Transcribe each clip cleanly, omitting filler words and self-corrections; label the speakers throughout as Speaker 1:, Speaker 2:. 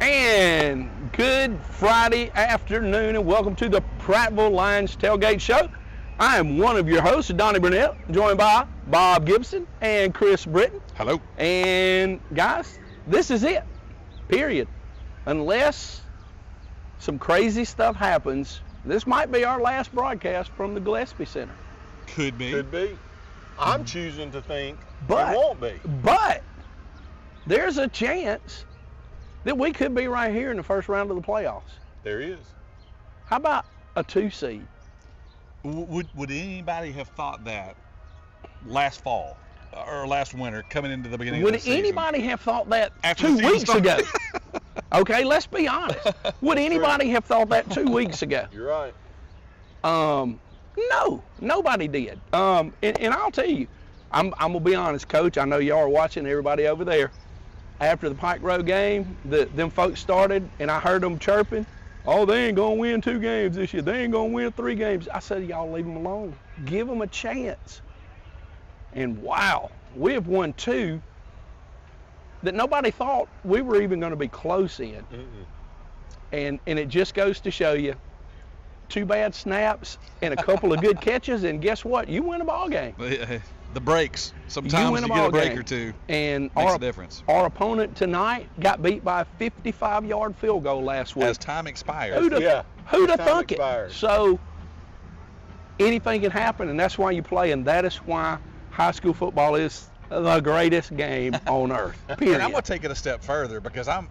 Speaker 1: And good Friday afternoon, and welcome to the Prattville Lions Tailgate Show. I am one of your hosts, Donnie Burnett, joined by Bob Gibson and Chris Britton.
Speaker 2: Hello.
Speaker 1: And guys, this is it, period. Unless some crazy stuff happens, this might be our last broadcast from the Gillespie Center.
Speaker 2: Could be.
Speaker 3: Could be. I'm choosing to think
Speaker 1: But-
Speaker 3: it won't be.
Speaker 1: But there's a chance that we could be right here in the first round of the playoffs.
Speaker 3: There is.
Speaker 1: How about a 2 seed?
Speaker 2: Would anybody have thought that last fall or last winter coming into the beginning of the
Speaker 1: Would
Speaker 2: season?
Speaker 1: anybody have thought that
Speaker 2: After
Speaker 1: 2
Speaker 2: the season
Speaker 1: weeks ago?
Speaker 2: started?
Speaker 1: Okay, let's be honest. Would anybody have thought that 2 weeks ago?
Speaker 3: You're right.
Speaker 1: No, nobody did. And I'll tell you, I'm gonna be honest, Coach. I know y'all are watching, everybody over there. After the Pike Road game, them folks started, and I heard them chirping. Oh, they ain't gonna win 2 games this year. They ain't gonna win 3 games. I said, y'all leave them alone. Give them a chance. And wow, we have won 2 that nobody thought we were even going to be close in. And it just goes to show you, 2 bad snaps and a couple of good catches, and guess what? You win a ball game.
Speaker 2: The breaks.
Speaker 1: You
Speaker 2: Sometimes
Speaker 1: win a
Speaker 2: you get
Speaker 1: ball
Speaker 2: a break
Speaker 1: game.
Speaker 2: or two.
Speaker 1: And
Speaker 2: Makes a difference.
Speaker 1: our opponent tonight got beat by a 55-yard field goal last week.
Speaker 2: As time expires.
Speaker 1: Who'd have
Speaker 3: Time
Speaker 1: thunk it?
Speaker 3: expired.
Speaker 1: So anything can happen, and that's why you play, and that is why high school football is the greatest game on earth. Period.
Speaker 2: And I'm gonna take it a step further because I'm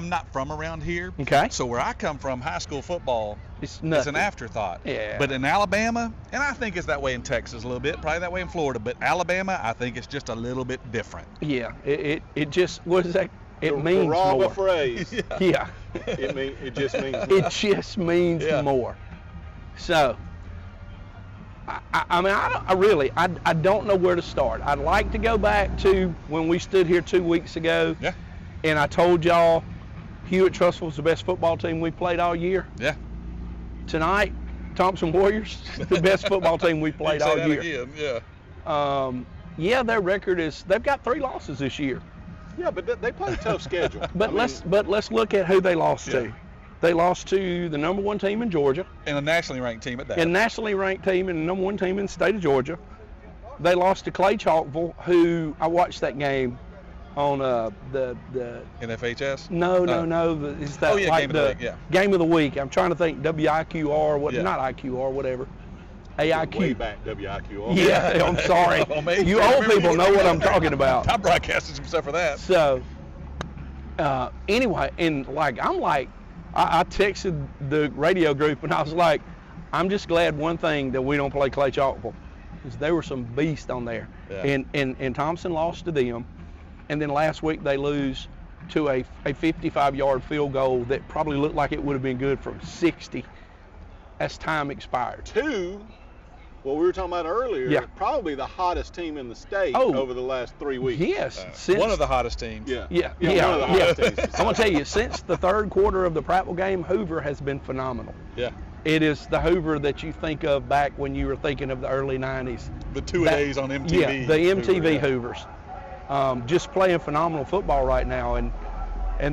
Speaker 2: not from around here.
Speaker 1: Okay.
Speaker 2: So where I come from, high school football
Speaker 1: It's
Speaker 2: is
Speaker 1: nothing.
Speaker 2: an afterthought.
Speaker 1: Yeah.
Speaker 2: But in Alabama, and I think it's that way in Texas a little bit, probably that way in Florida, but Alabama, I think it's just a little bit different.
Speaker 1: Yeah, it just, what is that? It
Speaker 3: The
Speaker 1: means
Speaker 3: Raba
Speaker 1: more.
Speaker 3: phrase.
Speaker 1: Yeah.
Speaker 3: It just means more.
Speaker 1: It just means
Speaker 2: Yeah.
Speaker 1: more. So, I mean, I don't know where to start. I'd like to go back to when we stood here 2 weeks ago,
Speaker 2: Yeah.
Speaker 1: and I told y'all Hewitt Trussville was the best football team we played all year.
Speaker 2: Yeah.
Speaker 1: Tonight, Thompson Warriors, the best football team we played
Speaker 2: You
Speaker 1: all
Speaker 2: can say that
Speaker 1: year.
Speaker 2: again. Yeah.
Speaker 1: Yeah, their record is, they've got 3 losses this year.
Speaker 3: Yeah, but they play a tough schedule.
Speaker 1: But let's look at who they lost to. They lost to the number 1 team in Georgia,
Speaker 2: And a nationally ranked team at that.
Speaker 1: a nationally ranked team and the number 1 team in the state of Georgia. They lost to Clay Chalkville, who I watched that game on the
Speaker 2: NFHS?
Speaker 1: no, it's that,
Speaker 2: Oh, yeah,
Speaker 1: like
Speaker 2: game of the week, yeah.
Speaker 1: game of the week. I'm trying to think WIQR, what?
Speaker 2: Yeah.
Speaker 1: Not IQR, whatever.
Speaker 3: Way
Speaker 1: AIQ.
Speaker 3: back, WIQR.
Speaker 1: Yeah, I'm sorry.
Speaker 2: Oh, man.
Speaker 1: You old people know what I'm talking about.
Speaker 2: I broadcasted some stuff for that.
Speaker 1: So, anyway, and I texted the radio group and I was like, I'm just glad one thing that we don't play Clay Chalkville, because there were some beasts on there.
Speaker 2: Yeah.
Speaker 1: And Thompson lost to them, and then last week they lose to a 55-yard field goal that probably looked like it would have been good from 60 as time expired.
Speaker 3: 2, what we were talking about earlier,
Speaker 1: Yeah.
Speaker 3: probably the hottest team in the state
Speaker 1: Oh.
Speaker 3: over the last 3 weeks.
Speaker 1: Yes, since
Speaker 2: One of the hottest teams.
Speaker 3: Yeah.
Speaker 1: Yeah,
Speaker 3: one of the hottest teams.
Speaker 1: I'm gonna tell you, since the 3rd quarter of the Prattville game, Hoover has been phenomenal.
Speaker 2: Yeah.
Speaker 1: It is the Hoover that you think of back when you were thinking of the early 90s.
Speaker 2: The 2-a-days on MTV.
Speaker 1: Yeah, the MTV
Speaker 3: Hoover, yeah.
Speaker 1: Hoovers. Just playing phenomenal football right now, and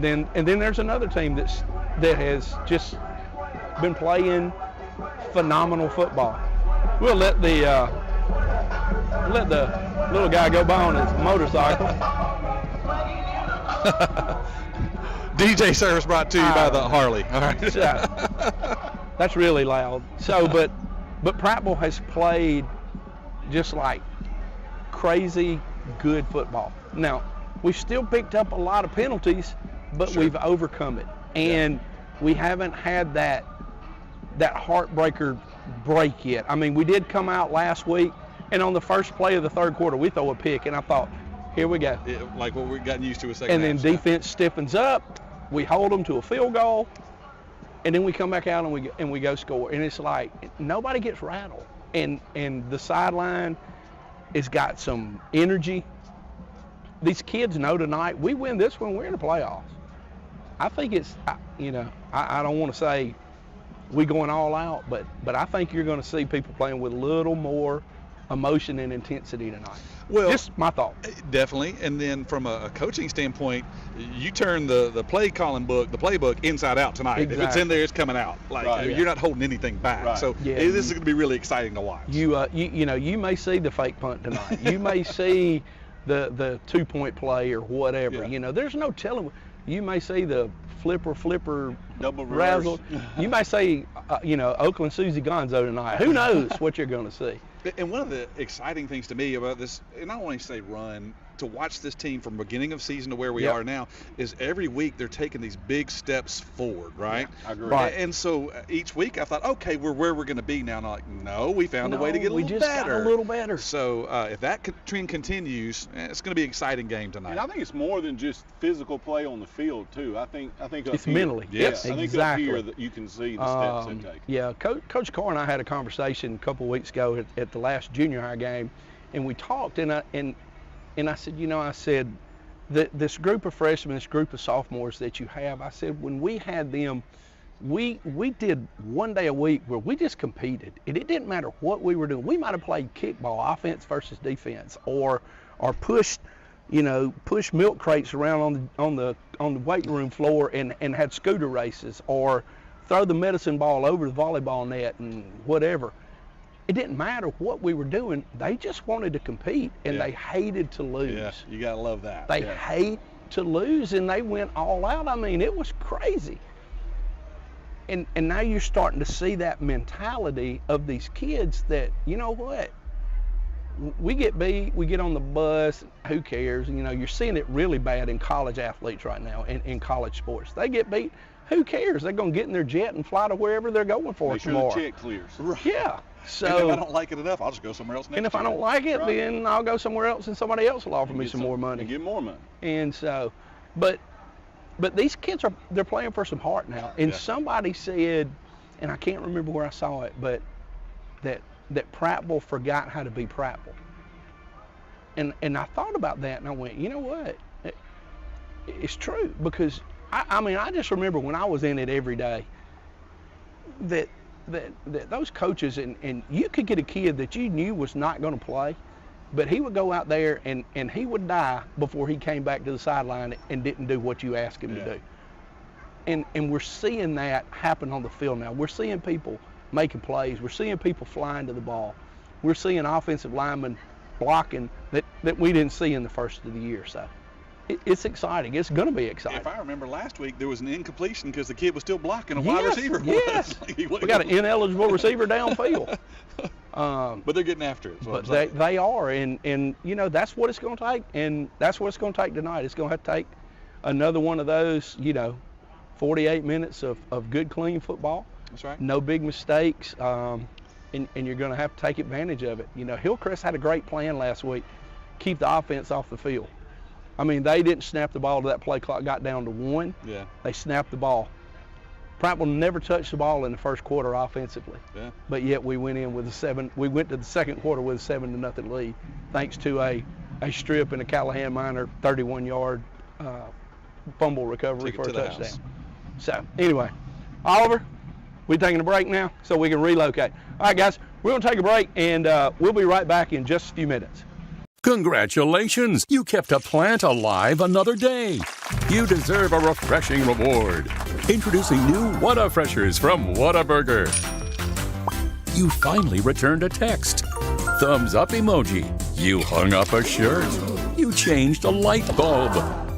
Speaker 1: then there's another team that has just been playing phenomenal football. We'll let the little guy go by on his motorcycle.
Speaker 2: DJ service brought to you by the Harley. All right.
Speaker 1: That's really loud. So, but Prattville has played just like crazy good football. Now, we've still picked up a lot of penalties, but
Speaker 2: Sure.
Speaker 1: we've overcome it. And we haven't had that heartbreaker break yet. I mean, we did come out last week, and on the first play of the 3rd quarter, we throw a pick, and I thought, here we go.
Speaker 2: Like what we've gotten used to a second
Speaker 1: And then
Speaker 2: half.
Speaker 1: defense stiffens up, we hold them to a field goal, and then we come back out and we go score. And it's like nobody gets rattled. And the sideline has got some energy. These kids know tonight, we win this one, we're in the playoffs. I think it's, I don't want to say we going all out, but I think you're going to see people playing with a little more emotion and intensity tonight.
Speaker 2: Well,
Speaker 1: Just my thought.
Speaker 2: definitely. And then from a coaching standpoint, you turn the play calling book, the playbook, inside out tonight. If it's
Speaker 1: Exactly.
Speaker 2: in there, it's coming out. Like
Speaker 3: Right.
Speaker 2: you're not holding anything back.
Speaker 3: Right.
Speaker 2: So
Speaker 1: Yeah.
Speaker 2: this is going to be really exciting to watch.
Speaker 1: You may see the fake punt tonight. You may see the 2-point play or whatever.
Speaker 2: Yeah.
Speaker 1: There's no telling. You may see the flipper
Speaker 3: Double reverse.
Speaker 1: razzle. You may say Oakland Susie Gonzo tonight. Who knows what you're going to see.
Speaker 2: And one of the exciting things to me about this, and I don't want to say run, to watch this team from beginning of season to where we
Speaker 1: Yep.
Speaker 2: are now, is every week they're taking these big steps forward, right?
Speaker 3: I agree.
Speaker 1: Right.
Speaker 2: And so each week I thought, okay, we're where we're going to be now. And I'm like, no, we found a way to get a
Speaker 1: we
Speaker 2: little
Speaker 1: just
Speaker 2: better.
Speaker 1: got a little better.
Speaker 2: So if that trend continues, it's going to be an exciting game tonight.
Speaker 3: And I think it's more than just physical play on the field too. I think up
Speaker 1: It's
Speaker 3: here,
Speaker 1: mentally.
Speaker 2: Yes.
Speaker 3: I think
Speaker 1: Exactly.
Speaker 3: up here that you can see the steps they take.
Speaker 1: Yeah, Coach Carr and I had a conversation a couple of weeks ago at the last junior high game, and we talked, and I said, this group of freshmen, this group of sophomores that you have, I said, when we had them, we did one day a week where we just competed, and it didn't matter what we were doing. We might have played kickball, offense versus defense, or pushed milk crates around on the weight room floor and had scooter races, or throw the medicine ball over the volleyball net and whatever. It didn't matter what we were doing. They just wanted to compete, and
Speaker 2: Yeah.
Speaker 1: they hated to lose.
Speaker 2: Yeah, you got to love that.
Speaker 1: They hate to lose, and they went all out. I mean, it was crazy. And now you're starting to see that mentality of these kids that, you know what, we get beat, we get on the bus, who cares? You're seeing it really bad in college athletes right now, in college sports. They get beat, who cares? They're going to get in their jet and fly to wherever they're going for
Speaker 3: Make sure
Speaker 1: tomorrow.
Speaker 3: the check clears.
Speaker 2: Right.
Speaker 1: Yeah.
Speaker 2: And
Speaker 1: So,
Speaker 2: if I don't like it enough, I'll just go somewhere else next
Speaker 1: and if I
Speaker 2: year.
Speaker 1: don't like it,
Speaker 3: Right.
Speaker 1: then I'll go somewhere else, and somebody else will offer me
Speaker 3: Get
Speaker 1: some more money.
Speaker 3: And get more money.
Speaker 1: And so, but these kids they're playing for some heart now. And
Speaker 2: Yeah.
Speaker 1: somebody said, and I can't remember where I saw it, but that Prattville forgot how to be Prattville. And I thought about that, and I went, you know what? It's true, because I just remember when I was in it every day that those coaches, and you could get a kid that you knew was not going to play, but he would go out there and he would die before he came back to the sideline and didn't do what you asked him to do. And we're seeing that happen on the field now. We're seeing people making plays. We're seeing people flying to the ball. We're seeing offensive linemen blocking that we didn't see in the first of the year. So it's exciting. It's going to be exciting.
Speaker 2: If I remember last week, there was an incompletion because the kid was still blocking a
Speaker 1: Yes,
Speaker 2: wide receiver.
Speaker 1: yes.
Speaker 2: He
Speaker 1: We got an ineligible receiver downfield.
Speaker 2: But they're getting after it. is what
Speaker 1: But
Speaker 2: I'm saying.
Speaker 1: they are, and that's what it's going to take, and that's what it's going to take tonight. It's going to have to take another one of those, 48 minutes of good, clean football.
Speaker 2: That's right.
Speaker 1: No big mistakes, and you're going to have to take advantage of it. Hillcrest had a great plan last week, keep the offense off the field. I mean, they didn't snap the ball till that play clock got down to 1.
Speaker 2: Yeah.
Speaker 1: They snapped the ball. Prattville never touched the ball in the first quarter offensively.
Speaker 2: Yeah.
Speaker 1: But yet we went in with a 7. We went to the second quarter with a 7-0 lead, thanks to a strip and a Callahan Minor 31-yard fumble recovery
Speaker 2: Took it
Speaker 1: for a
Speaker 2: to the
Speaker 1: touchdown.
Speaker 2: house.
Speaker 1: So anyway, Oliver, we're taking a break now so we can relocate. All right, guys, we're going to take a break, and we'll be right back in just a few minutes.
Speaker 4: Congratulations! You kept a plant alive another day. You deserve a refreshing reward. Introducing new Whataburgers from Whataburger. You finally returned a text. Thumbs up emoji. You hung up a shirt. You changed a light bulb.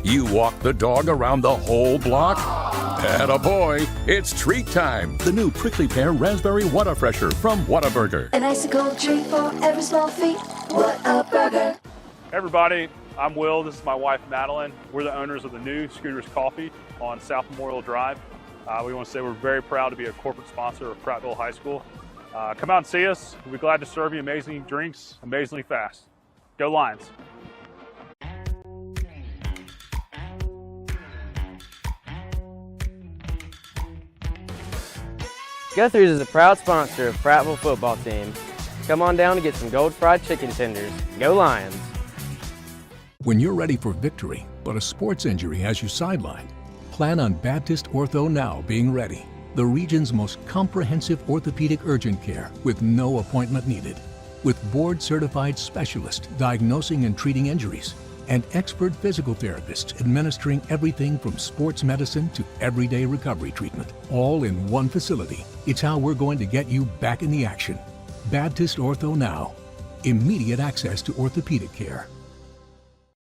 Speaker 4: You walked the dog around the whole block. Attaboy, it's treat time. The new prickly pear raspberry Whatafresher from Whataburger.
Speaker 5: An icicle treat for every small feat. What a burger.
Speaker 6: Hey everybody, I'm Will. This is my wife Madeline. We're the owners of the new Scooters Coffee on South Memorial Drive. We want to say we're very proud to be a corporate sponsor of Prattville High School. Come out and see us. We'll be glad to serve you amazing drinks, amazingly fast. Go Lions.
Speaker 7: Guthrie's is a proud sponsor of Prattville football team. Come on down to get some gold fried chicken tenders. Go Lions.
Speaker 8: When you're ready for victory, but a sports injury has you sidelined, plan on Baptist Ortho Now being ready. The region's most comprehensive orthopedic urgent care with no appointment needed. with board-certified specialists diagnosing and treating injuries and expert physical therapists administering everything from sports medicine to everyday recovery treatment, all in one facility. It's how we're going to get you back in the action. Baptist Ortho Now. Immediate access to orthopedic care.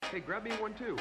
Speaker 9: Hey, grab me one too.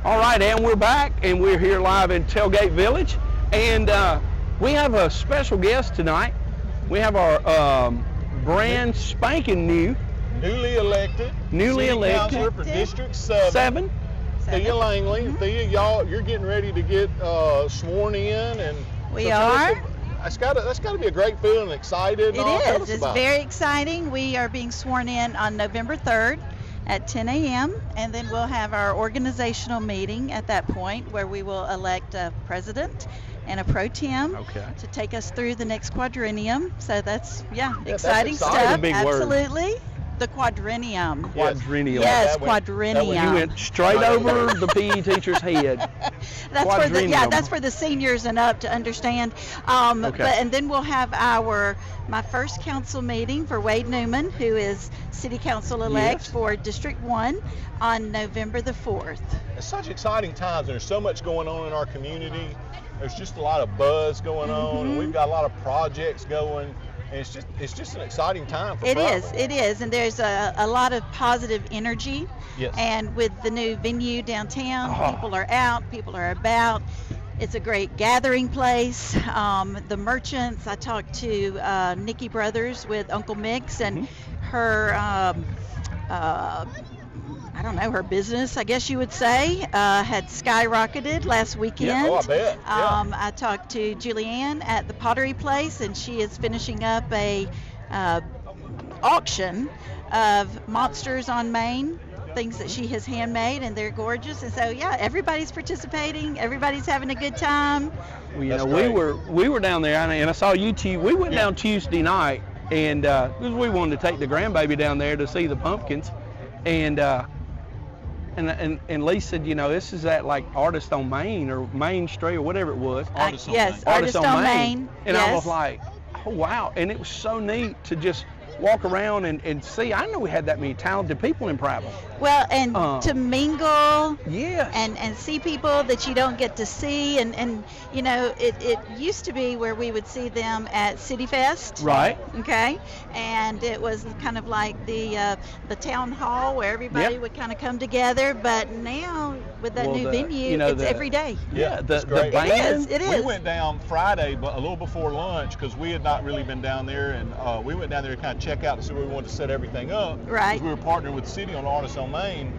Speaker 1: All right, and we're back, and we're here live in Tailgate Village, and we have a special guest tonight. We have our brand spanking new,
Speaker 3: Newly elected Councilor for District 7. Thea Langley. Thea, you're getting ready to get sworn in, and
Speaker 10: we are.
Speaker 3: That's got to be a great feeling, excited.
Speaker 10: It is. It's very exciting. We are being sworn in on November 3rd at 10 a.m. and then we'll have our organizational meeting at that point where we will elect a president and a pro tem to take us through the next quadrennium. So that's exciting stuff.
Speaker 1: That's a big
Speaker 10: Absolutely. Word. The quadrennium.
Speaker 1: Quadrennium.
Speaker 10: Yes, quadrennium.
Speaker 1: You went straight over the PE teacher's head.
Speaker 10: That's for the seniors and up to understand. And then we'll have my first council meeting for Wade Newman, who is city council elect for District 1 on November the 4th.
Speaker 3: It's such exciting times. There's so much going on in our community. There's just a lot of buzz going on, and we've got a lot of projects going. And it's just an exciting time for Prattville.
Speaker 10: It is, and there's a lot of positive energy.
Speaker 3: Yes.
Speaker 10: And with the new venue downtown, people are out, people are about. It's a great gathering place. The merchants, I talked to Nikki Brothers with Uncle Mix, and her, her business, I guess you would say, had skyrocketed last weekend.
Speaker 3: I bet.
Speaker 10: I talked to Julianne at the Pottery Place, and she is finishing up a auction of monsters on Main, things that she has handmade, and they're gorgeous. And so, everybody's participating. Everybody's having a good time.
Speaker 1: Well, we were down there, and I saw you two. We went down Tuesday night, and because we wanted to take the grandbaby down there to see the pumpkins, and Lee said, this is at like Artist on Main or Main Street or whatever it was.
Speaker 10: Artist on Main.
Speaker 1: And I was like, oh wow! And it was so neat to just walk around and see. I know we had that many talented people in Prattville.
Speaker 10: Well, and to mingle
Speaker 1: Yes.
Speaker 10: and see people that you don't get to see. And you know, it used to be where we would see them at City Fest.
Speaker 1: Right.
Speaker 10: Okay. And it was kind of like the town hall where everybody would kind of come together. But now with that new venue, it's every day.
Speaker 1: Yeah,
Speaker 3: it's great.
Speaker 10: It is.
Speaker 3: We went down Friday, but a little before lunch, because we had not really been down there, and we went down there to kind of check out to see where we wanted to set everything up.
Speaker 10: Right.
Speaker 3: 'Cause we were partnering with the city on Artists on Main,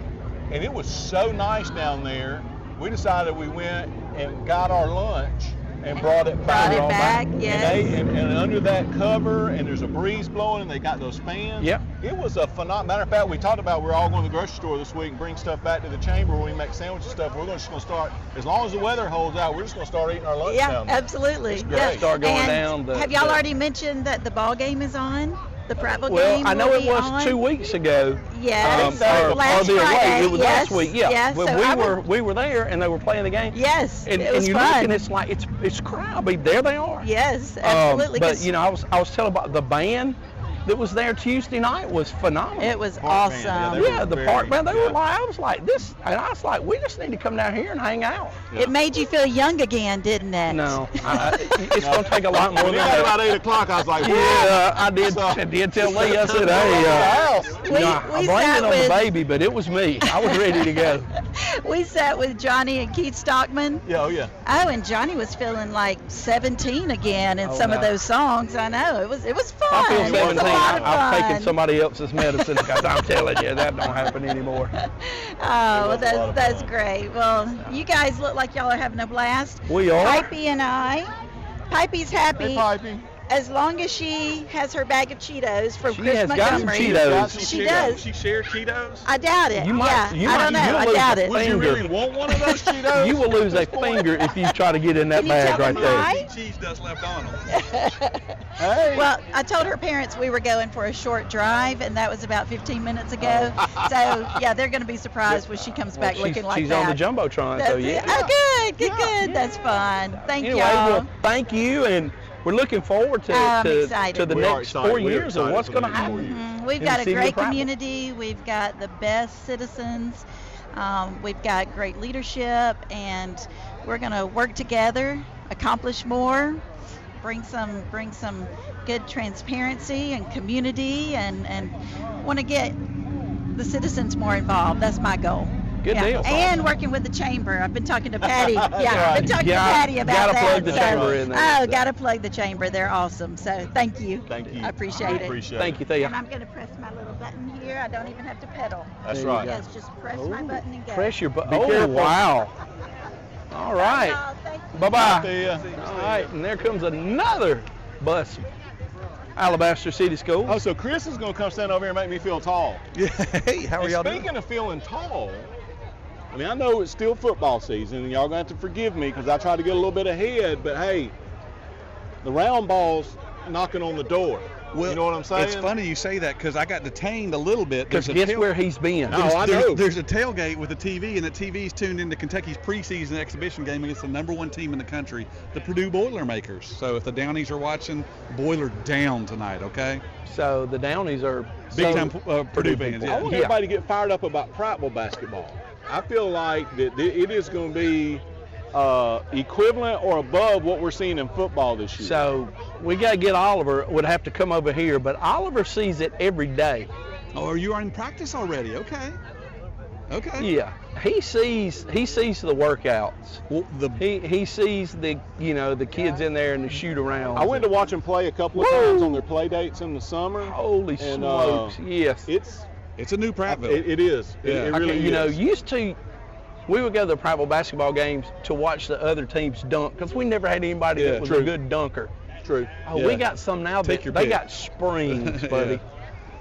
Speaker 3: and it was so nice down there. We decided we went and got our lunch and brought it back.
Speaker 10: Yes.
Speaker 3: And under that cover, and there's a breeze blowing, and they got those fans.
Speaker 1: Yep.
Speaker 3: It was a phenomenal. Matter of fact, we talked about we're all going to the grocery store this week and bring stuff back to the chamber where we make sandwiches and stuff. We're just going to start, as long as the weather holds out, we're just going to start eating our lunch down there.
Speaker 10: Absolutely.
Speaker 3: It's great.
Speaker 10: Yeah.
Speaker 1: Start going
Speaker 10: And
Speaker 1: down.
Speaker 10: have y'all already mentioned that the ball game is on? The Prattville
Speaker 1: Well,
Speaker 10: game
Speaker 1: I know
Speaker 10: will
Speaker 1: it
Speaker 10: be
Speaker 1: was
Speaker 10: on?
Speaker 1: 2 weeks ago.
Speaker 10: Yes.
Speaker 1: Or
Speaker 10: last
Speaker 1: the away.
Speaker 10: Friday.
Speaker 1: It was
Speaker 10: yes.
Speaker 1: last week. Yeah.
Speaker 10: Yes.
Speaker 1: When
Speaker 10: So
Speaker 1: we were there and they were playing the game.
Speaker 10: Yes.
Speaker 1: And,
Speaker 10: it was
Speaker 1: and you
Speaker 10: fun.
Speaker 1: look and it's like it's crowd. I mean, there they are.
Speaker 10: Yes, absolutely.
Speaker 1: But you know, I was telling about the band that was there Tuesday night was phenomenal.
Speaker 10: It was
Speaker 3: Park
Speaker 10: awesome.
Speaker 3: band, yeah,
Speaker 1: the park band. They were like, I was like this, and I was like, we just need to come down here and hang out.
Speaker 10: It made you feel young again, didn't it?
Speaker 1: No, it's going to take a lot more
Speaker 3: When
Speaker 1: than
Speaker 3: it got
Speaker 1: that.
Speaker 3: about 8 o'clock, I was like,
Speaker 1: Yeah, I did tell Lee. I said, hey,
Speaker 10: We
Speaker 1: I blamed
Speaker 10: sat
Speaker 1: it on
Speaker 10: with-
Speaker 1: the baby, but it was me. I was ready to go.
Speaker 10: We sat with Johnny and Keith Stockman.
Speaker 3: yeah, oh yeah.
Speaker 10: Oh, and Johnny was feeling like 17 again in
Speaker 1: Oh,
Speaker 10: some of
Speaker 1: no.
Speaker 10: those songs. I know it was fun.
Speaker 1: I feel
Speaker 10: It was
Speaker 1: 17.
Speaker 10: a lot of
Speaker 1: I've taken
Speaker 10: fun.
Speaker 1: somebody else's medicine because I'm telling you that don't happen anymore.
Speaker 10: Oh,
Speaker 3: was
Speaker 10: well,
Speaker 3: a lot of
Speaker 10: that's
Speaker 3: fun.
Speaker 10: great. Well, you guys look like y'all are having a blast.
Speaker 1: We are.
Speaker 10: Pipey and I. Pipey's happy
Speaker 3: Hey, Pipey.
Speaker 10: as long as she has her bag of Cheetos from
Speaker 1: She
Speaker 10: Chris
Speaker 1: has got some
Speaker 10: Montgomery.
Speaker 1: Cheetos.
Speaker 10: She does.
Speaker 2: She shared Cheetos?
Speaker 10: I doubt it.
Speaker 1: You might-
Speaker 10: yeah,
Speaker 1: you
Speaker 10: I
Speaker 1: might-
Speaker 10: don't know.
Speaker 1: you'll
Speaker 10: I
Speaker 1: lose
Speaker 10: doubt
Speaker 1: a
Speaker 10: it.
Speaker 3: Would you
Speaker 1: finger.
Speaker 3: really want one of those Cheetos?
Speaker 1: You will lose a finger if you try to get in that
Speaker 10: Can you
Speaker 1: bag
Speaker 10: tell
Speaker 1: right
Speaker 10: them
Speaker 1: there.
Speaker 10: why?
Speaker 2: Cheese dust left on them.
Speaker 3: Hey.
Speaker 10: Well, I told her parents we were going for a short drive, and that was about 15 minutes ago. So, yeah, they're going to be surprised when she comes back
Speaker 1: Well,
Speaker 10: looking like
Speaker 1: she's
Speaker 10: that.
Speaker 1: on the Jumbotron,
Speaker 10: That's
Speaker 1: so
Speaker 10: it.
Speaker 1: yeah.
Speaker 10: Oh, good. That's fun. Thank
Speaker 1: Anyway,
Speaker 10: y'all.
Speaker 1: well, thank you, and we're looking forward to
Speaker 10: I'm
Speaker 1: to,
Speaker 10: excited.
Speaker 1: to the
Speaker 3: We are
Speaker 1: next
Speaker 3: excited.
Speaker 1: 4
Speaker 3: We are
Speaker 1: years of
Speaker 3: excited
Speaker 1: what's
Speaker 3: for the
Speaker 1: going to
Speaker 3: next 4
Speaker 1: happen.
Speaker 3: years.
Speaker 10: We've
Speaker 1: in the
Speaker 10: got a
Speaker 1: city of
Speaker 10: great
Speaker 1: Prattville.
Speaker 10: community. We've got the best citizens. We've got great leadership, and we're going to work together, accomplish more, bring some good transparency and community, and want to get the citizens more involved. That's my goal.
Speaker 1: Good deal.
Speaker 10: And working with the chamber. I've been talking to Patty. Yeah, I've been talking to
Speaker 1: Gotta-
Speaker 10: Patty about
Speaker 1: gotta
Speaker 10: that.
Speaker 1: plug the
Speaker 10: so-
Speaker 1: chamber in there.
Speaker 10: Oh, got to plug the chamber. They're awesome. So thank you.
Speaker 3: Thank you.
Speaker 10: I appreciate
Speaker 3: We
Speaker 10: it.
Speaker 3: appreciate
Speaker 1: Thank
Speaker 3: it.
Speaker 1: you, Thea.
Speaker 10: And I'm going to press my little button here. I don't even have to pedal.
Speaker 3: That's
Speaker 1: There you
Speaker 3: right.
Speaker 1: go.
Speaker 10: Yes, just press my button and go.
Speaker 1: Press your button.
Speaker 3: Be
Speaker 1: Oh,
Speaker 3: careful.
Speaker 1: wow. All right.
Speaker 10: Y'all, thank you.
Speaker 1: Bye-bye.
Speaker 3: Thea.
Speaker 1: All right, and there comes another bus. Alabaster City Schools.
Speaker 3: Oh, so Chris is going to come stand over here and make me feel tall.
Speaker 2: Yeah. Hey, how are
Speaker 3: And
Speaker 2: y'all
Speaker 3: speaking
Speaker 2: doing?
Speaker 3: of feeling tall, I mean, I know it's still football season, and y'all going to have to forgive me because I try to get a little bit ahead, but hey, the round ball's knocking on the door.
Speaker 2: Well,
Speaker 3: you know what I'm saying?
Speaker 2: It's funny you say that because I got detained a little bit.
Speaker 1: Because
Speaker 2: There's a
Speaker 1: guess where he's been?
Speaker 3: No, I know.
Speaker 2: There's a tailgate with a TV, and the TV's tuned into Kentucky's preseason exhibition game against the #1 team in the country, the Purdue Boilermakers. So if the Downies are watching, Boiler down tonight, okay?
Speaker 1: So the Downies are
Speaker 2: Big time Purdue fans,
Speaker 3: I
Speaker 2: yeah.
Speaker 3: want everybody to get fired up about Prattville basketball. I feel like that it is going to be equivalent or above what we're seeing in football this year.
Speaker 1: So we got to get Oliver. Would have to come over here, but Oliver sees it every day.
Speaker 2: Oh, you are in practice already? Okay. Okay.
Speaker 1: Yeah, he sees the workouts.
Speaker 2: Well,
Speaker 1: He sees the the kids in there and the shoot around.
Speaker 3: I went to watch them play a couple of times on their play dates in the summer.
Speaker 1: Holy
Speaker 3: and,
Speaker 1: smokes! Yes,
Speaker 2: it's a new Prattville.
Speaker 3: It is.
Speaker 2: Yeah.
Speaker 3: It really is.
Speaker 1: used to. We would go to the Prattville basketball games to watch the other teams dunk because we never had anybody that was a good dunker.
Speaker 3: True.
Speaker 1: Oh,
Speaker 3: Yeah.
Speaker 1: we got some now
Speaker 2: Take
Speaker 1: that
Speaker 2: your
Speaker 1: they
Speaker 2: pick.
Speaker 1: got springs, buddy.
Speaker 2: Yeah.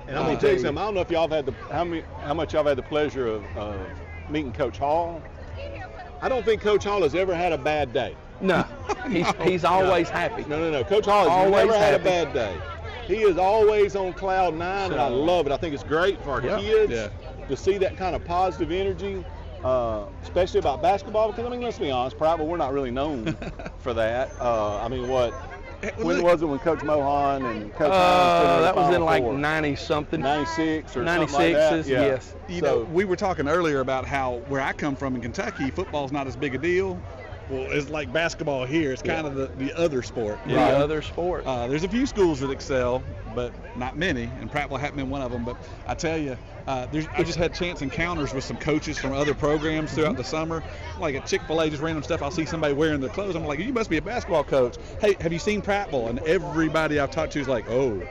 Speaker 3: And I'm gonna tell you something. I don't know if y'all have had how much y'all have had the pleasure of meeting Coach Hall. I don't think Coach Hall has ever had a bad day.
Speaker 1: No, he's always happy.
Speaker 3: No. Coach Hall has
Speaker 1: Always
Speaker 3: never had a
Speaker 1: happy.
Speaker 3: bad day. He is always on cloud nine, and I love it. I think it's great for our kids to see that kind of positive energy, especially about basketball. Because I mean, let's be honest, Prattville, we're not really known for that. I mean, what? When was it when Coach Mohan and Coach
Speaker 1: that was in like 90-something.
Speaker 3: 96 or
Speaker 1: 96
Speaker 3: something like that?
Speaker 1: is, yes.
Speaker 2: You know, we were talking earlier about how where I come from in Kentucky, football's not as big a deal. Well, it's like basketball here. It's kind of the other sport.
Speaker 1: The other sport.
Speaker 2: There's a few schools that excel, but not many, and Prattville hasn't been one of them. But I tell you, I just had chance encounters with some coaches from other programs throughout the summer. Like at Chick-fil-A, just random stuff. I'll see somebody wearing their clothes. I'm like, you must be a basketball coach. Hey, have you seen Prattville? And everybody I've talked to is like, oh.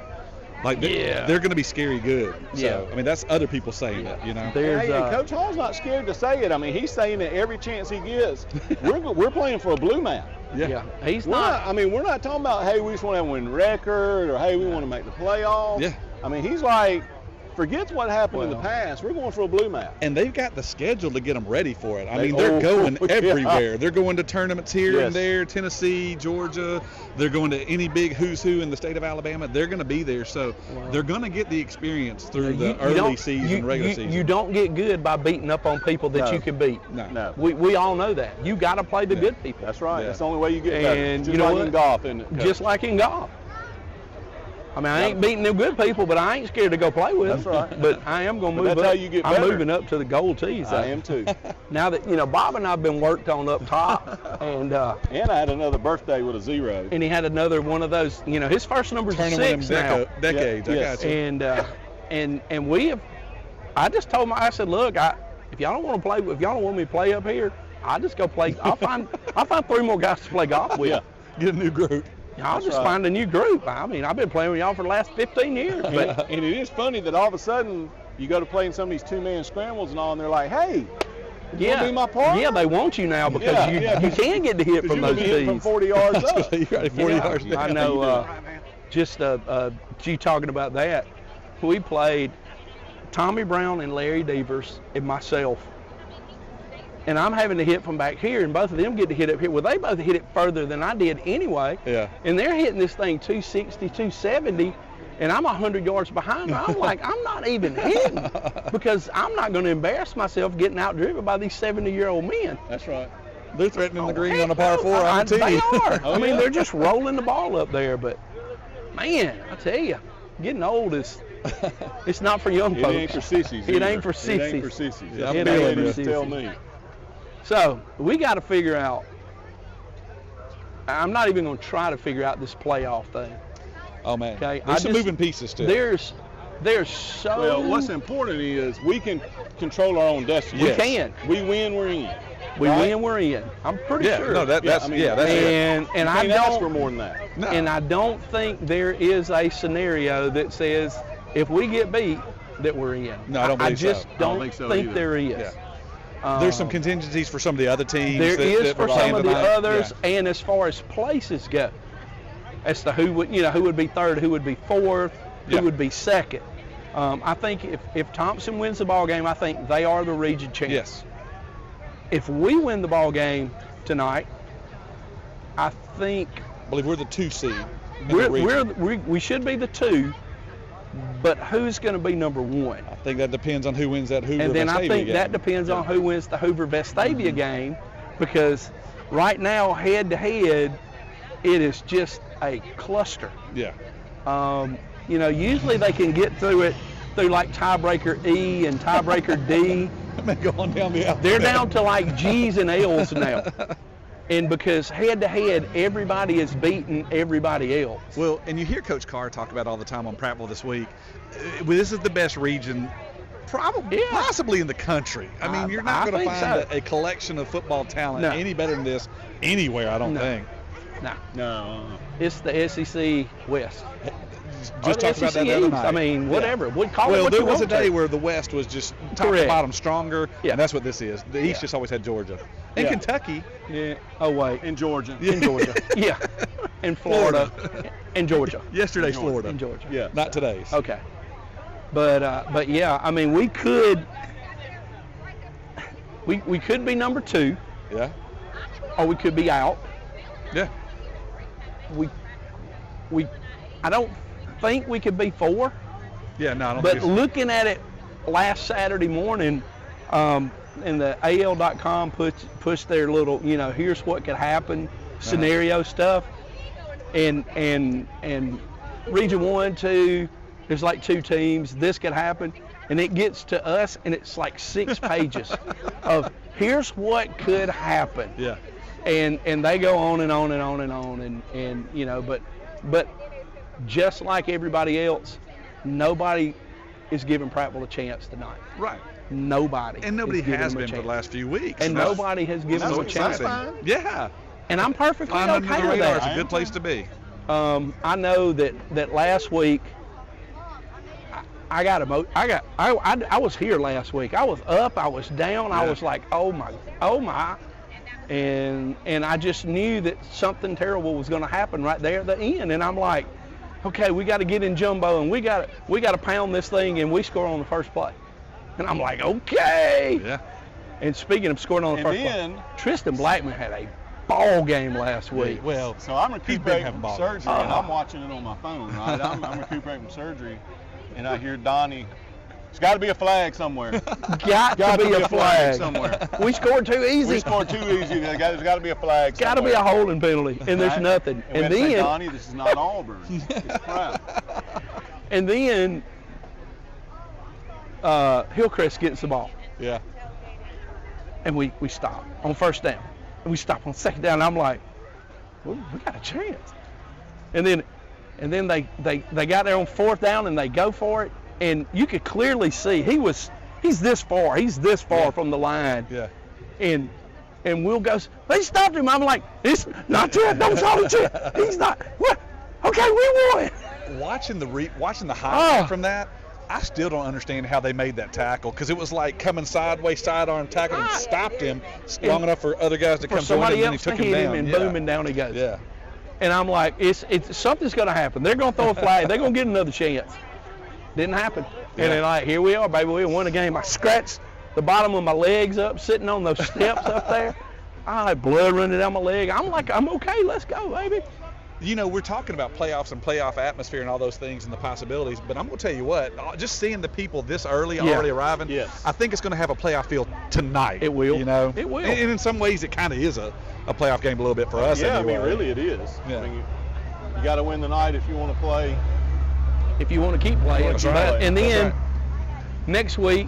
Speaker 2: Like they're going to be scary good. So, I mean, that's other people saying it, you know.
Speaker 3: Coach Hall's not scared to say it. I mean, he's saying it every chance he gets. We're playing for a blue man.
Speaker 1: Yeah. He's
Speaker 3: we're not. I mean, we're not talking about, hey, we just want to win record or hey, we want to make the playoffs.
Speaker 2: Yeah.
Speaker 3: I mean, he's like, forgets what happened in the past. We're going for a blue map.
Speaker 2: And they've got the schedule to get them ready for it. I mean, they're going everywhere. They're going to tournaments here and there, Tennessee, Georgia. They're going to any big who's who in the state of Alabama. They're going to be there. So they're going to get the experience through the early season, regular season.
Speaker 1: You don't get good by beating up on people that you can beat.
Speaker 3: No.
Speaker 1: We all know that. You got to play the good people.
Speaker 3: That's right. That's the only way you get better.
Speaker 1: And
Speaker 3: just like in golf, isn't it?
Speaker 1: Just like in golf. I mean, I ain't beating them good people, but I ain't scared to go play with them.
Speaker 3: That's right.
Speaker 1: But I am going to move up.
Speaker 3: That's how you get better.
Speaker 1: I'm moving up to the gold tees.
Speaker 3: I am too.
Speaker 1: Now that, Bob and I have been worked on up top. And
Speaker 3: I had another birthday with a 0.
Speaker 1: And he had another one of those, his first number's a 6 now.
Speaker 2: Decades, I got you.
Speaker 1: And we have, I just told him, I said, look, if y'all don't want to play, if y'all don't want me to play up here, I'll just go play. I'll find 3 more guys to play golf with.
Speaker 3: Yeah.
Speaker 2: Get a new group.
Speaker 1: I'll just find a new group. I mean, I've been playing with y'all for the last 15 years. But
Speaker 3: and it is funny that all of a sudden you go to play in some of these 2-man scrambles and all, and they're like, hey, you want to be my partner?
Speaker 1: Yeah, they want you now because you can get the hit from those tees.
Speaker 3: From 40 yards up.
Speaker 2: You got 40 yards down.
Speaker 1: I know. You talking about that, we played Tommy Brown and Larry Devers and myself. And I'm having to hit from back here, and both of them get to hit up here. Well, they both hit it further than I did anyway.
Speaker 2: Yeah.
Speaker 1: And they're hitting this thing 260, 270, and I'm 100 yards behind them. I'm like, I'm not even hitting because I'm not going to embarrass myself getting outdriven by these 70-year-old men.
Speaker 3: That's right.
Speaker 2: They're threatening the green on a par 4 on the tee.
Speaker 1: They are. I mean, they're just rolling the ball up there. But, man, I tell you, getting old is it's not for young folks.
Speaker 3: It ain't for sissies.
Speaker 1: It ain't for sissies.
Speaker 3: It ain't for sissies.
Speaker 1: It ain't for sissies.
Speaker 3: Tell me.
Speaker 1: So we got to figure out. I'm not even going to try to figure out this playoff thing.
Speaker 2: Oh man,
Speaker 1: okay.
Speaker 2: There's some moving pieces too.
Speaker 1: There's so.
Speaker 3: Well, what's important is we can control our own destiny.
Speaker 1: We can.
Speaker 3: We win, we're in.
Speaker 1: We win, we're in. I'm pretty sure.
Speaker 2: No, that's that's
Speaker 3: and
Speaker 2: I
Speaker 3: don't ask for more than that.
Speaker 2: No.
Speaker 1: And I don't think there is a scenario that says if we get beat that we're in.
Speaker 2: No, I don't believe so.
Speaker 1: I just don't think there is.
Speaker 2: Yeah. There's some contingencies for some of the other teams.
Speaker 1: There is for some of the others,
Speaker 2: yeah.
Speaker 1: And as far as places go, as to who would be third, who would be fourth, who would be second. I think if Thompson wins the ball game, I think they are the region champs.
Speaker 2: Yes.
Speaker 1: If we win the ball game tonight, I think
Speaker 2: I believe we're the 2 seed.
Speaker 1: We should be the 2. But who's going to be number 1?
Speaker 2: I think that depends on who wins that Hoover-Vestavia game.
Speaker 1: And then I think that depends on who wins the Hoover-Vestavia game, because right now, head-to-head, it is just a cluster.
Speaker 2: Yeah.
Speaker 1: Usually they can get through it through like tiebreaker E and tiebreaker D.
Speaker 2: Go on down the
Speaker 1: They're down to like G's and L's now. And because head-to-head, everybody is beating everybody else.
Speaker 2: Well, and you hear Coach Carr talk about all the time on Prattville this week. This is the best region, possibly in the country. I mean, you're not going to find a collection of football talent any better than this anywhere, I don't think.
Speaker 1: No. It's the SEC West.
Speaker 2: Just talked about that the other night.
Speaker 1: I mean, whatever.
Speaker 2: Well, there was a day where the West was just top to bottom stronger, and that's what this is. The East just always had Georgia. And Kentucky.
Speaker 1: Yeah. Oh, wait.
Speaker 3: And Georgia.
Speaker 1: In Georgia. Yeah. And Florida. And Georgia.
Speaker 2: Yesterday's Florida.
Speaker 1: In Georgia.
Speaker 3: Yeah.
Speaker 2: Not today's.
Speaker 1: Okay. But yeah, I mean, we could be number 2.
Speaker 2: Yeah.
Speaker 1: Or we could be out.
Speaker 2: Yeah.
Speaker 1: I don't think we could be 4.
Speaker 2: Yeah, no, I don't
Speaker 1: But
Speaker 2: think so.
Speaker 1: looking at it last Saturday morning, and the AL.com pushed their little, here's what could happen scenario stuff. and Region 1, 2, there's like 2 teams. This could happen, and it gets to us, and it's like 6 pages of here's what could happen.
Speaker 2: Yeah.
Speaker 1: And they go on and on and on and on, and you know, but just like everybody else, nobody is giving Prattville a chance tonight.
Speaker 2: Right.
Speaker 1: Nobody.
Speaker 2: And nobody
Speaker 1: is giving
Speaker 2: has
Speaker 1: them a
Speaker 2: been for the
Speaker 1: chance.
Speaker 2: last few weeks.
Speaker 1: And nobody has given them a chance.
Speaker 2: Yeah.
Speaker 1: And I'm perfectly
Speaker 2: Flying under
Speaker 1: okay
Speaker 2: the
Speaker 1: with
Speaker 2: radar
Speaker 1: that.
Speaker 2: is a good place to be.
Speaker 1: I know that last week I was here last week. I was up, I was down, I was like, oh my. And I just knew that something terrible was going to happen right there at the end. And I'm like, okay, we got to get in jumbo, and we got to pound this thing, and we score on the first play. And I'm like, okay.
Speaker 2: Yeah.
Speaker 1: And speaking of scoring on the first play, Tristan Blackman had a ball game last week.
Speaker 2: Well,
Speaker 3: so I'm recuperating
Speaker 2: having
Speaker 3: from surgery, and I'm watching it on my phone, right? I'm recuperating from surgery, and I hear Donnie, there's got to be a flag somewhere.
Speaker 1: Got to be a flag
Speaker 3: somewhere.
Speaker 1: We scored too easy.
Speaker 3: We scored too easy. There's got to be a flag somewhere.
Speaker 1: Got to be a holding penalty, and there's nothing.
Speaker 3: And then, say, Donnie, this is not Auburn. It's crap.
Speaker 1: And then Hillcrest gets the ball.
Speaker 2: Yeah.
Speaker 1: And we stop on first down. And we stop on second down. And I'm like, well, we got a chance. And then they got there on fourth down, and they go for it. And you could clearly see he's this far. He's this far from the line.
Speaker 2: Yeah.
Speaker 1: And Will goes, they stopped him. I'm like, it's not yet. Don't stop it yet. He's not. What? Okay, we won.
Speaker 2: Watching the highlight from that, I still don't understand how they made that tackle, because it was like coming sideways, sidearm tackle, and stopped him long enough for other guys to come through him, and then he took him down.
Speaker 1: And boom, and down he goes.
Speaker 2: Yeah.
Speaker 1: And I'm like, it's something's going to happen. They're going to throw a flag. They're going to get another chance. Didn't happen. And then like, here we are, baby. We won the game. I scratched the bottom of my legs up, sitting on those steps up there. I had blood running down my leg. I'm like, I'm okay. Let's go, baby.
Speaker 2: You know, we're talking about playoffs and playoff atmosphere and all those things and the possibilities, but I'm going to tell you what, just seeing the people this early already arriving, I think it's going to have a playoff feel tonight.
Speaker 1: It will.
Speaker 2: You know?
Speaker 1: It will.
Speaker 2: And in some ways, it kind of is a playoff game a little bit for us.
Speaker 3: Yeah,
Speaker 2: anyway.
Speaker 3: I mean, really it is.
Speaker 2: Yeah.
Speaker 3: I mean, you got to win the night if you want to play.
Speaker 1: If you want to keep playing.
Speaker 3: That's right.
Speaker 1: And then next week,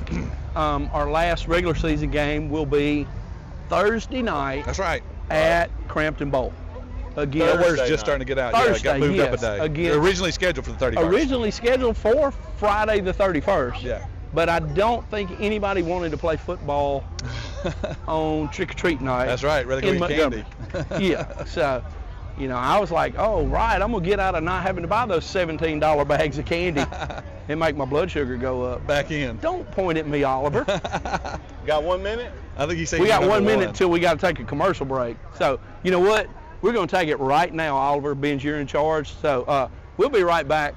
Speaker 1: our last regular season game will be Thursday night.
Speaker 2: That's right.
Speaker 1: At Crampton Bowl. Again,
Speaker 2: the word's just starting to get out.
Speaker 1: Thursday,
Speaker 2: it got moved up a day.
Speaker 1: Again,
Speaker 2: originally scheduled for the 31st.
Speaker 1: Originally scheduled for Friday the 31st.
Speaker 2: Yeah.
Speaker 1: But I don't think anybody wanted to play football on trick-or-treat night.
Speaker 2: That's right. Rather go eat candy.
Speaker 1: Yeah. So, you know, I was like, oh, right, I'm going to get out of not having to buy those $17 bags of candy and make my blood sugar go up.
Speaker 2: Back in.
Speaker 1: Don't point at me, Oliver.
Speaker 3: Got 1 minute?
Speaker 2: I think he said
Speaker 1: we got 1 minute till we got to take a commercial break. So, you know what? We're going to take it right now, Oliver. Ben's, you're in charge. So we'll be right back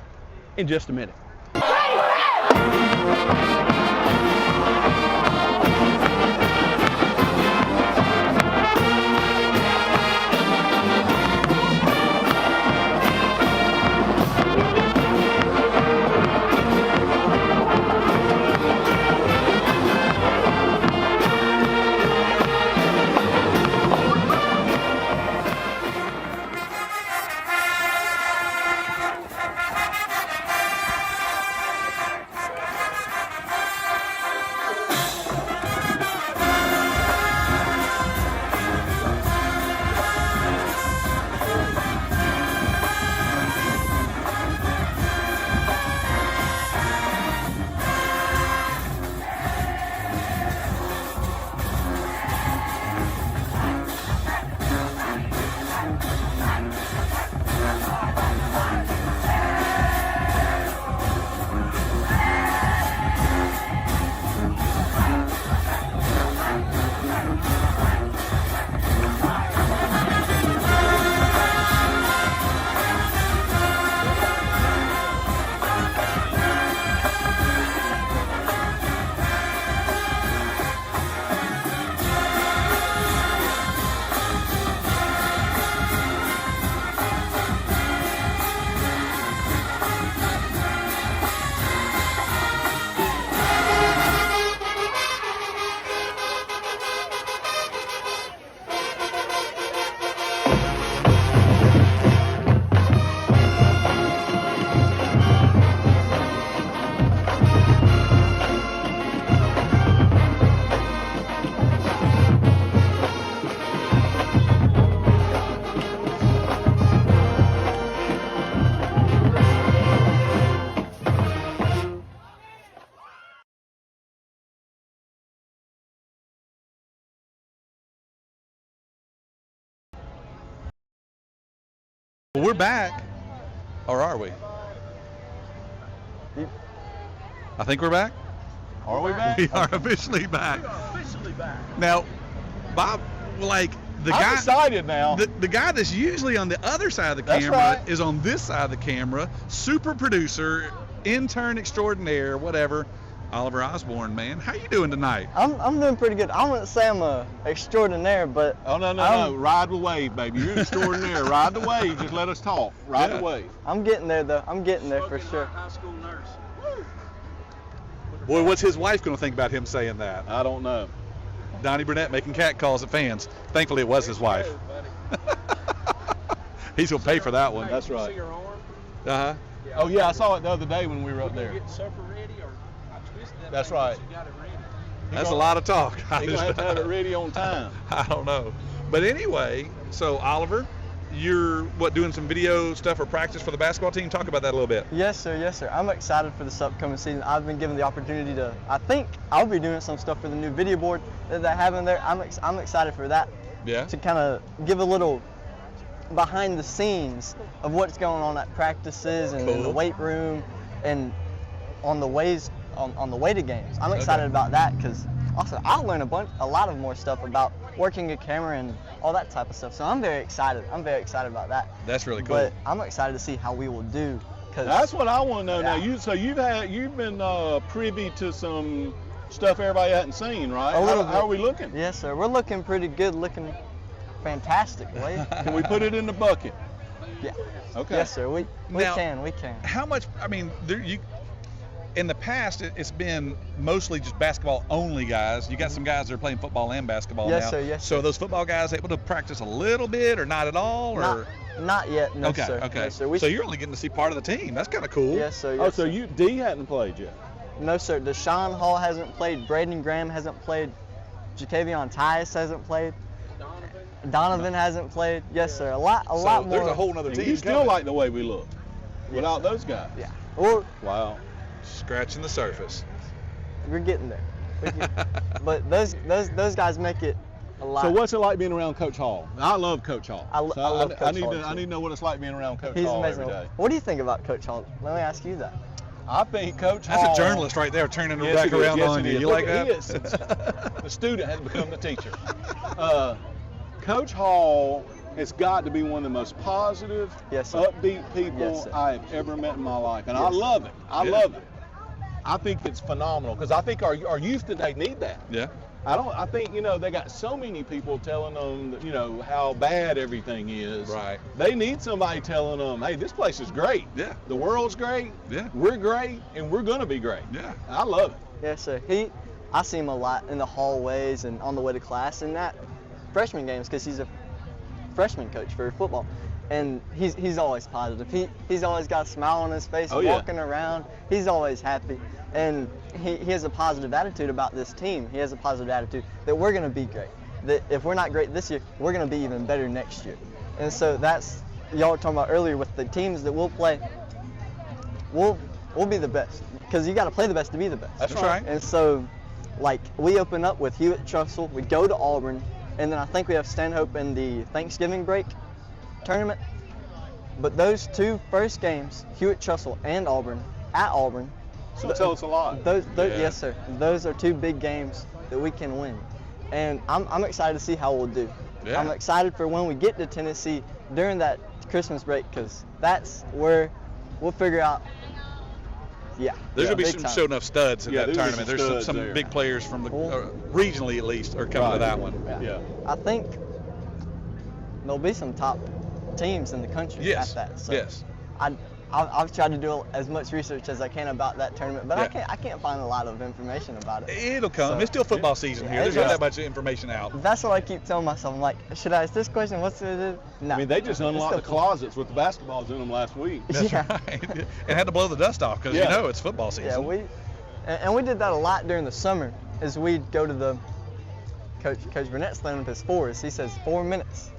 Speaker 1: in just a minute.
Speaker 2: Well, we're back, or are we? I think we're back.
Speaker 3: Are we back?
Speaker 2: We are officially back. Now, Bob, like the
Speaker 3: I'm
Speaker 2: guy,
Speaker 3: excited now.
Speaker 2: The guy that's usually on the other side of the
Speaker 3: That's
Speaker 2: camera
Speaker 3: right.
Speaker 2: is on this side of the camera. Super producer, intern extraordinaire, whatever. Oliver Osborne, man, how you doing tonight?
Speaker 11: I'm doing pretty good. I wouldn't say I'm a extraordinaire, but
Speaker 3: No. Ride the wave, baby. You're extraordinary. Ride the wave. Just let us talk. Ride the wave.
Speaker 11: I'm getting there though. I'm getting there for sure.
Speaker 2: Boy, what's his wife going to think about him saying that?
Speaker 3: I don't know.
Speaker 2: Donnie Burnett making cat calls at fans. Thankfully, it was his wife. He's going to pay for that one.
Speaker 3: That's right.
Speaker 2: Uh-huh.
Speaker 3: Oh, yeah, I saw it the other day when we were up there. That's right.
Speaker 2: That's a lot of talk.
Speaker 3: He's going to have it ready on time.
Speaker 2: I don't know. But anyway, so Oliver, you're doing some video stuff or practice for the basketball team? Talk about that a little bit.
Speaker 11: Yes, sir. Yes, sir. I'm excited for this upcoming season. I've been given the opportunity to. I think I'll be doing some stuff for the new video board that they have in there. I'm excited for that.
Speaker 2: Yeah.
Speaker 11: To kind of give a little behind the scenes of what's going on at practices and in the weight room and on the ways on the way to games. I'm excited about that because also I'll learn a lot of more stuff about working a camera and all that type of stuff. So I'm very excited. I'm very excited about that.
Speaker 2: That's really cool.
Speaker 11: But I'm excited to see how we will do.
Speaker 3: That's what I want to know now. You've been privy to some stuff everybody hadn't seen, right? How are we looking?
Speaker 11: Yes, sir. We're looking pretty good, looking fantastic.
Speaker 3: Can we put it in the bucket?
Speaker 11: Yeah.
Speaker 3: Okay.
Speaker 11: Yes, sir. We can.
Speaker 2: How much? I mean, in the past, it's been mostly just basketball only guys. You got some guys that are playing football and basketball now.
Speaker 11: Yes, sir. Yes.
Speaker 2: So are those football guys able to practice a little bit or not at all?
Speaker 11: Not yet. No,
Speaker 2: okay.
Speaker 11: sir.
Speaker 2: Okay.
Speaker 11: No, sir.
Speaker 2: So you're only getting to see part of the team. That's kind of cool.
Speaker 11: Yes, sir. Yes,
Speaker 3: so D hadn't played yet?
Speaker 11: No, sir. Deshaun Hall hasn't played. Braden Graham hasn't played. Jacavion Tyus hasn't played. Donovan hasn't played. Yes, sir. A lot more.
Speaker 2: There's a whole other team.
Speaker 3: You still like the way we look without those guys?
Speaker 11: Yeah.
Speaker 3: Wow.
Speaker 2: Scratching the surface.
Speaker 11: We're getting there. But those guys make it a lot.
Speaker 3: So what's it like being around Coach Hall? I love Coach Hall.
Speaker 11: I love Coach Hall.
Speaker 3: I need to know what it's like being around Coach
Speaker 11: He's
Speaker 3: Hall
Speaker 11: amazing.
Speaker 3: every day.
Speaker 11: What do you think about Coach Hall? Let me ask you that.
Speaker 3: I think Coach Hall.
Speaker 2: That's a journalist right there turning back around on you. You like that?
Speaker 3: He is. The student has become the teacher. Coach Hall has got to be one of the most positive, upbeat people I have ever met in my life, and I love it. I love it. I think it's phenomenal because I think our youth today need that.
Speaker 2: Yeah.
Speaker 3: I think they got so many people telling them that, how bad everything is.
Speaker 2: Right.
Speaker 3: They need somebody telling them, hey, this place is great.
Speaker 2: Yeah.
Speaker 3: The world's great.
Speaker 2: Yeah.
Speaker 3: We're great, and we're gonna be great.
Speaker 2: Yeah.
Speaker 3: I love it.
Speaker 11: Yes, sir. I see him a lot in the hallways and on the way to class and at freshman games because he's a freshman coach for football. And he's always positive. He's always got a smile on his face, walking around. He's always happy. And he has a positive attitude about this team. He has a positive attitude that we're going to be great. That if we're not great this year, we're going to be even better next year. And so that's, y'all were talking about earlier with the teams that we'll play, we'll be the best. Because you got to play the best to be the best.
Speaker 2: That's right.
Speaker 11: And so, like, we open up with Hewitt-Trussell, we go to Auburn, and then I think we have Stanhope in the Thanksgiving break tournament. But those two first games, Hewitt-Trussell and Auburn, at Auburn.
Speaker 3: So tell us a lot.
Speaker 11: Yes, sir. Those are two big games that we can win. And I'm excited to see how we'll do.
Speaker 2: Yeah.
Speaker 11: I'm excited for when we get to Tennessee during that Christmas break because that's where we'll figure out. Yeah.
Speaker 2: There's going to be some show enough studs in that tournament. There's some
Speaker 3: there.
Speaker 2: Big players from the regionally at least are coming to that one.
Speaker 3: Yeah.
Speaker 11: I think there'll be some top teams in the country at that. So
Speaker 2: yes.
Speaker 11: I've tried to do as much research as I can about that tournament, but I can't find a lot of information about it.
Speaker 2: It'll come.
Speaker 11: So,
Speaker 2: it's still football season here. There's not that much information out.
Speaker 11: That's what I keep telling myself. I'm like, should I ask this question? What's it? No.
Speaker 3: I mean, they just unlocked the closets with the basketballs in them last week.
Speaker 2: That's right. And had to blow the dust off because it's football season.
Speaker 11: Yeah, we did that a lot during the summer. As we'd go to the Coach Burnett's laying up his fours. He says 4 minutes.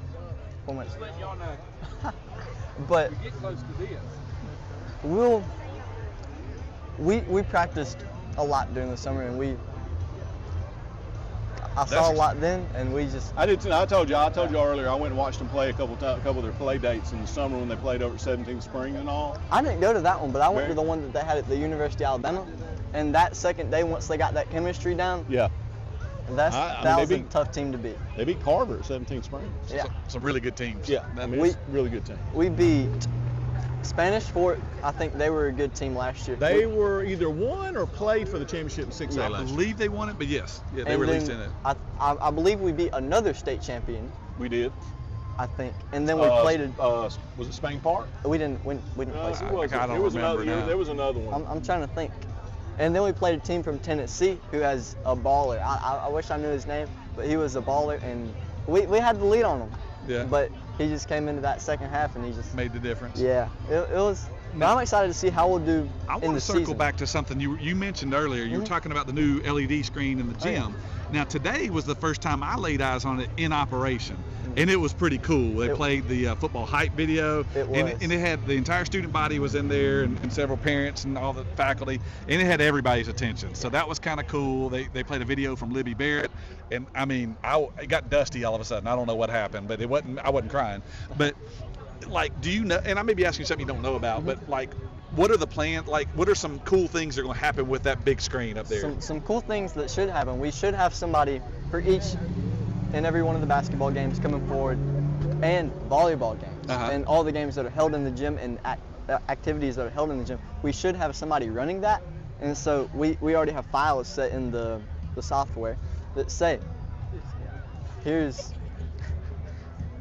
Speaker 11: 4 minutes.
Speaker 9: Just letting y'all know.
Speaker 11: But
Speaker 9: we get close to this.
Speaker 11: We practiced a lot during the summer, and I saw a lot then, and we just.
Speaker 3: I did too. I told you earlier. I went and watched them play a couple of their play dates in the summer when they played over at 17th Spring and all.
Speaker 11: I didn't go to that one, but I went to the one that they had at the University of Alabama. And that second day, once they got that chemistry down, that was a tough team to beat.
Speaker 3: They beat Carver at 17th Spring.
Speaker 11: Yeah,
Speaker 2: some really good teams.
Speaker 3: Yeah, I mean, it's a really good team.
Speaker 11: We beat Spanish Fort. I think they were a good team last year.
Speaker 3: They were either won or played for the championship in 6A last year.
Speaker 2: I believe they won it, but yes, they were at least in it.
Speaker 11: I believe we beat another state champion.
Speaker 3: We did.
Speaker 11: I think, and then we played.
Speaker 3: Was it Spain Park?
Speaker 11: We didn't play.
Speaker 2: I don't remember now.
Speaker 3: There was another one.
Speaker 11: I'm trying to think. And then we played a team from Tennessee who has a baller. I wish I knew his name, but he was a baller, and we had the lead on him.
Speaker 2: Yeah.
Speaker 11: But he just came into that second half, and he just
Speaker 2: made the difference.
Speaker 11: Yeah, it was. But I'm excited to see how we'll do
Speaker 2: I
Speaker 11: in
Speaker 2: want
Speaker 11: the
Speaker 2: to circle
Speaker 11: season.
Speaker 2: back to something you mentioned earlier. You were talking about the new LED screen in the gym. Now, today was the first time I laid eyes on it in operation, and it was pretty cool. They played the football hype video, and it had the entire student body was in there, and several parents and all the faculty, and it had everybody's attention. So that was kind of cool. They played a video from Libby Barrett, and I mean, it got dusty all of a sudden. I don't know what happened, but I wasn't crying. But like, do you know? And I may be asking you something you don't know about, but like, what are the plans? Like, what are some cool things that are going to happen with that big screen up there?
Speaker 11: Some cool things that should happen. We should have somebody for each and every one of the basketball games coming forward, and volleyball games, and all the games that are held in the gym and activities that are held in the gym. We should have somebody running that, and so we already have files set in the software that say, here's.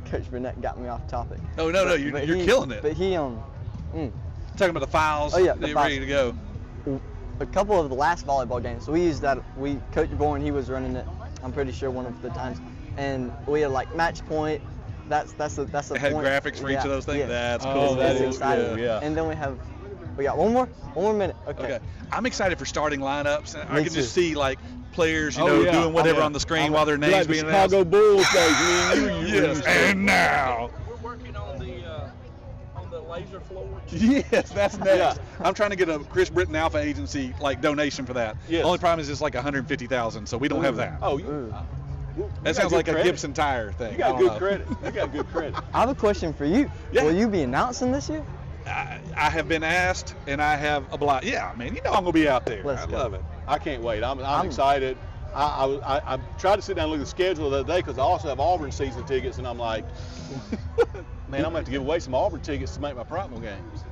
Speaker 11: Coach Burnett got me off topic.
Speaker 2: Oh no, you're killing it.
Speaker 11: But he
Speaker 2: talking about the files.
Speaker 11: Oh yeah,
Speaker 2: the files. Ready to go.
Speaker 11: A couple of the last volleyball games, we used that. Coach Bourne, he was running it. I'm pretty sure one of the times, and we had like match point. That's the
Speaker 2: it had
Speaker 11: point.
Speaker 2: graphics for each of those things.
Speaker 11: Yeah.
Speaker 2: That's cool.
Speaker 11: That's exciting.
Speaker 3: Yeah.
Speaker 11: And then we got one more minute. Okay.
Speaker 2: I'm excited for starting lineups. I can just see like players,
Speaker 3: doing
Speaker 2: whatever on the screen while their names being announced.
Speaker 3: Chicago Bulls days.
Speaker 2: Yes. And now.
Speaker 9: We're working on the laser floor.
Speaker 2: Yes, that's next. I'm trying to get a Chris Britton Alpha Agency like donation for that.
Speaker 3: Yes.
Speaker 2: Only problem is it's like $150,000, so we don't have that.
Speaker 3: Oh,
Speaker 2: that sounds like a Gibson tire thing.
Speaker 3: You got good credit. You got good credit.
Speaker 11: I have a question for you.
Speaker 2: Yeah.
Speaker 11: Will you be announcing this year?
Speaker 2: I have been asked, and I have obliged. Yeah, man, I'm gonna be out there.
Speaker 11: Let's
Speaker 2: I
Speaker 11: go.
Speaker 2: love it.
Speaker 3: I can't wait. I'm excited. I tried to sit down and look at the schedule the other day because I also have Auburn season tickets, and I'm like, man, I'm gonna have to give away some Auburn tickets to make my Prattville games.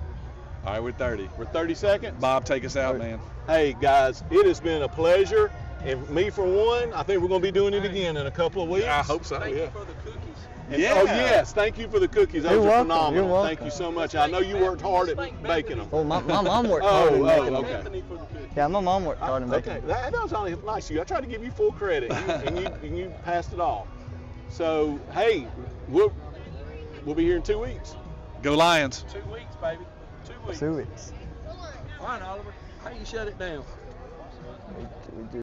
Speaker 2: All right, we're 30.
Speaker 3: We're 30 seconds.
Speaker 2: Bob, take us out, man.
Speaker 3: Hey guys, it has been a pleasure, and me for one, I think we're gonna be doing it again in a couple of weeks.
Speaker 2: I hope so.
Speaker 9: Thank you for the cookies.
Speaker 3: And, oh yes, thank you for the cookies. Those
Speaker 11: You're
Speaker 3: are
Speaker 11: welcome.
Speaker 3: phenomenal.
Speaker 11: You're welcome.
Speaker 3: Thank you so much. I know you worked hard at baking them.
Speaker 11: Oh, my mom worked hard in making them.
Speaker 3: Okay.
Speaker 9: Anthony for the cookies.
Speaker 11: Yeah, my mom worked hard in making
Speaker 3: Okay,
Speaker 11: them.
Speaker 3: that was only nice of you. I tried to give you full credit, and you passed it off. So hey, we'll be here in 2 weeks.
Speaker 2: Go Lions.
Speaker 9: 2 weeks, baby. 2 weeks.
Speaker 11: 2 weeks.
Speaker 9: All right, Oliver. How you shut it down?
Speaker 11: We do.